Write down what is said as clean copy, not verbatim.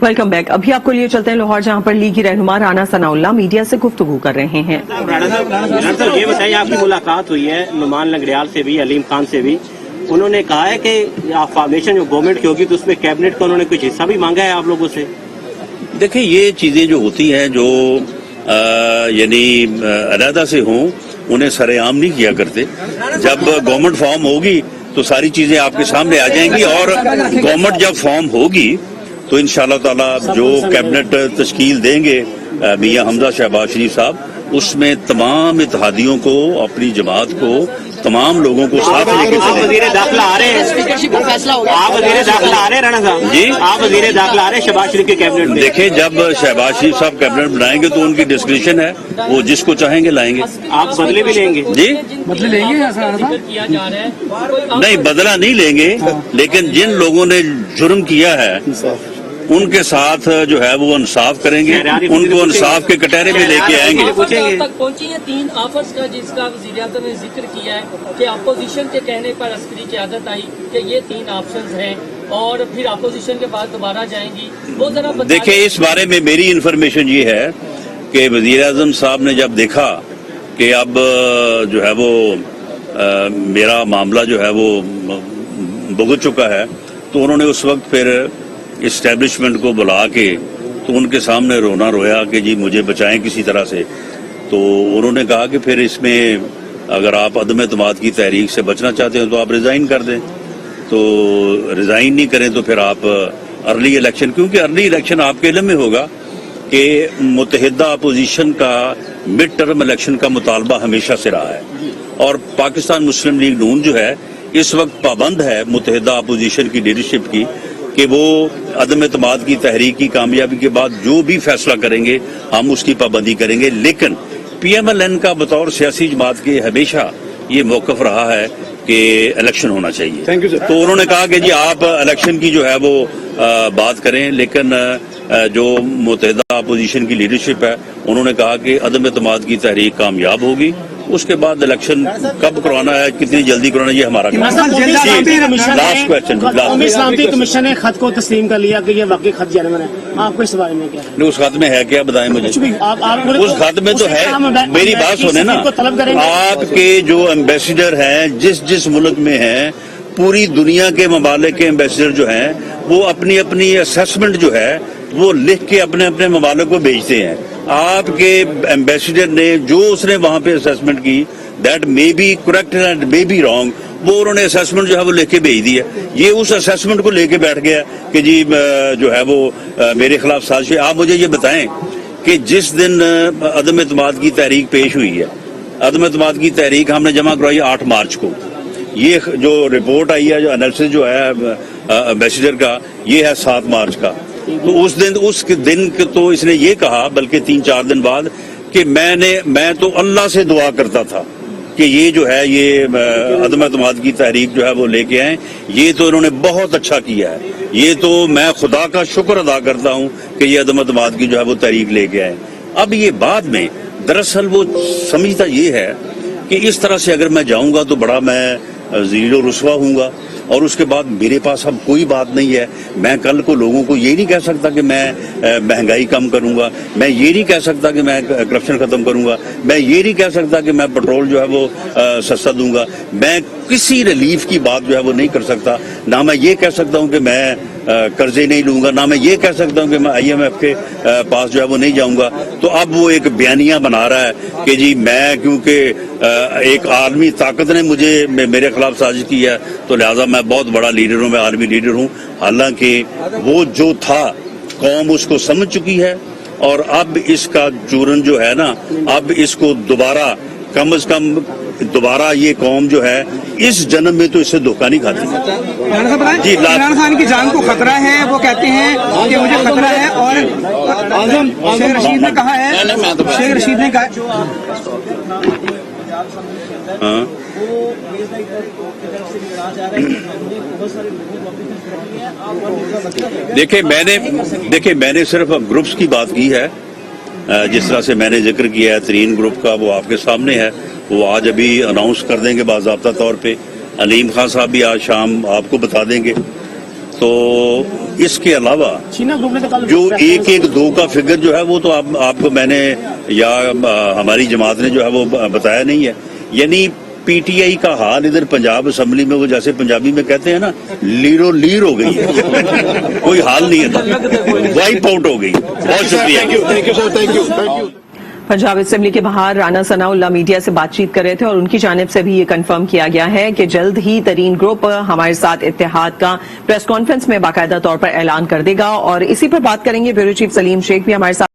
Welcome back. अभी आपको लिए चलते हैं लाहौर, जहां पर लीगी रहनुमा राना सनाउल्लाह मीडिया से गुफ्तगू कर रहे हैं। राना साहब ये बताइए, आपकी मुलाकात हुई है नुमान लंगड़ियाल से भी, अलीम खान से भी। उन्होंने कहा है कि फाउंडेशन जो गवर्नमेंट की होगी तो उसमें कैबिनेट का उन्होंने कुछ हिस्सा भी मांगा है आप लोगों से। देखिए, ये चीजें जो होती हैं जो यानी अलहदा से हों, उन्हें सरेआम नहीं किया करते। जब गवर्नमेंट फॉर्म होगी तो सारी चीजें आपके सामने आ जाएंगी, और गवर्नमेंट जब फॉर्म होगी तो इंशाअल्लाह ताला जो कैबिनेट तश्कील देंगे मियां हमजा शहबाज शरीफ साहब, उसमें तमाम इत्तेहादियों को, अपनी जमात को, तमाम लोगों को साथ लेके आप वज़ीर दाखिला आ रहे हैं, आप वज़ीर दाखिला आ रहे हैं राणा साहब जी, आप वज़ीर दाखिला आ रहे हैं शहबाज शरीफ के कैबिनेट में। देखिए, जब शहबाज शरीफ साहब कैबिनेट बनाएंगे तो उनकी डिस्क्रिप्शन है, वो जिसको चाहेंगे लाएंगे। आप बदले भी लेंगे जी, बदले लेंगे नहीं बदला नहीं लेंगे, लेकिन जिन लोगों ने जुर्म किया है उनके साथ जो है वो इंसाफ करेंगे, उनको इंसाफ के कटहरे में लेके आएंगे। तक पहुंची है 3 ऑफर्स का, जिसका वज़ीर-ए-आज़म ने जिक्र किया है कि अपोजिशन के कहने पर अस्करी क़यादत आई कि ये 3 ऑप्शंस हैं और फिर अपोजिशन के बाद दोबारा जाएंगी। वो जरा देखिए, इस बारे में मेरी इन्फॉर्मेशन ये है कि वज़ीर-ए-आज़म साहब ने जब देखा कि अब जो है वो मेरा मामला जो है वो भुगत चुका है, तो उन्होंने उस वक्त फिर इस्टेब्लिशमेंट को बुला के तो उनके सामने रोना रोया कि जी मुझे बचाएं किसी तरह से। तो उन्होंने कहा कि फिर इसमें अगर आप अदम एतमाद की तहरीक से बचना चाहते हैं तो आप रिजाइन कर दें। तो रिजाइन नहीं करें तो फिर आप अर्ली इलेक्शन, क्योंकि अर्ली इलेक्शन आपके इल्म में होगा कि मुत्तहिदा अपोजिशन का मिड टर्म इलेक्शन का मुतालबा हमेशा से रहा है, और पाकिस्तान मुस्लिम लीग नून जो है इस वक्त पाबंद है मुत्तहिदा अपोजिशन की लीडरशिप की कि वो अदम एतमाद की तहरीक की कामयाबी के बाद जो भी फैसला करेंगे हम उसकी पाबंदी करेंगे। लेकिन PMLN का बतौर सियासी जमात के हमेशा ये मौक़िफ़ रहा है कि इलेक्शन होना चाहिए। Thank you sir. तो उन्होंने कहा कि जी आप इलेक्शन की जो है वो बात करें, लेकिन जो मुत्तहिदा अपोजिशन की लीडरशिप है उन्होंने कहा कि अदम एतमाद की तहरीक कामयाब होगी, उसके बाद इलेक्शन कब करवाना है, कितनी जल्दी करवाना है, ये हमारा लास्ट क्वेश्चन। इस्लामी कमीशन ने खत को तस्लीम कर लिया कि ये वाकई खत जेन्युइन है, आपको इस बारे में क्या है? उस खत में है क्या, बताएं मुझे। उस खत में तो है, मेरी बात सुने ना, आपके जो एम्बेसडर हैं जिस जिस मुल्क में हैं, पूरी दुनिया के ममालिक के एम्बेसडर जो हैं वो अपनी अपनी असेसमेंट जो है वो लिख के अपने अपने ममालिक को भेजते हैं। आपके एम्बेसडर ने जो उसने वहां पे असेसमेंट की, that may be correct and may be wrong, वो उन्होंने असेसमेंट जो है वो लेके भेज दी है। ये उस असेसमेंट को लेके बैठ गया कि जी जो है वो मेरे खिलाफ साजिश है। आप मुझे ये बताएं कि जिस दिन अदम एतमाद की तहरीक पेश हुई है, अदम एतमाद की तहरीक हमने जमा करवाई 8 मार्च को, ये जो रिपोर्ट आई है, जो एनालिसिस जो है एम्बेसडर का, ये है 7 मार्च का। तो उस दिन तो इसने ये कहा, बल्कि 3-4 दिन बाद, कि मैं तो अल्लाह से दुआ करता था कि ये जो है ये अदम एतमाद की तहरीक जो है वो लेके आए। ये तो इन्होंने बहुत अच्छा किया है, ये तो मैं खुदा का शुक्र अदा करता हूँ कि ये अदम एतमाद की जो है वो तहरीक लेके आए। अब ये बाद में दरअसल वो समझता ये है कि इस तरह से अगर मैं जाऊंगा तो बड़ा मैं ज़ीरो रुस्वा हूँगा, और उसके बाद मेरे पास अब कोई बात नहीं है। मैं कल को लोगों को ये नहीं कह सकता कि मैं महंगाई कम करूंगा, मैं ये नहीं कह सकता कि मैं करप्शन खत्म करूंगा, मैं ये नहीं कह सकता कि मैं पेट्रोल जो है वो सस्ता दूंगा, मैं किसी रिलीफ की बात जो है वो नहीं कर सकता। ना मैं ये कह सकता हूं कि मैं कर्जे नहीं लूंगा, ना मैं ये कह सकता हूं कि मैं IMF के पास जो है वो नहीं जाऊंगा। तो अब वो एक बयानिया बना रहा है कि जी मैं, क्योंकि एक आलमी ताकत ने मुझे मेरे खिलाफ साजिश की है तो लिहाजा मैं बहुत बड़ा लीडर हूं, मैं आलमी लीडर हूं। हालांकि वो जो था कौम उसको समझ चुकी है, और अब इसका चूरन जो है ना, अब इसको दोबारा कम से कम दोबारा ये कौम जो है इस जन्म में तो इससे धोखा नहीं खाती। जी, इमरान खान की जान को खतरा है, वो कहते हैं कि मुझे खतरा है, और शेख रशीद ने कहा है, शेख रशीद ने कहा। हाँ, देखिए मैंने सिर्फ ग्रुप्स की बात की है, जिस तरह से मैंने जिक्र किया है 3 ग्रुप का, वो आपके सामने है, वो आज अभी अनाउंस कर देंगे बाज़ाब्ता तौर पे। अलीम खान साहब भी आज शाम आपको बता देंगे। تو اس کے علاوہ جو 1-1-2 کا فگر جو ہے وہ تو آپ کو میں نے یا ہماری جماعت نے جو ہے وہ بتایا نہیں ہے. یعنی پی ٹی آئی کا حال ادھر پنجاب اسمبلی میں وہ جیسے پنجابی میں کہتے ہیں نا لیرو لیر ہو گئی ہے. کوئی حال نہیں ہے, وائپ آؤٹ ہو گئی. بہت شکریہ. پنجاب اسمبلی کے باہر رانا ثناء اللہ میڈیا سے بات چیت کر رہے تھے اور ان کی جانب سے بھی یہ کنفرم کیا گیا ہے کہ جلد ہی ترین گروپ ہمارے ساتھ اتحاد کا پریس کانفرنس میں باقاعدہ طور پر اعلان کر دے گا. اور اسی پر بات کریں گے. بیورو چیف سلیم شیخ بھی ہمارے ساتھ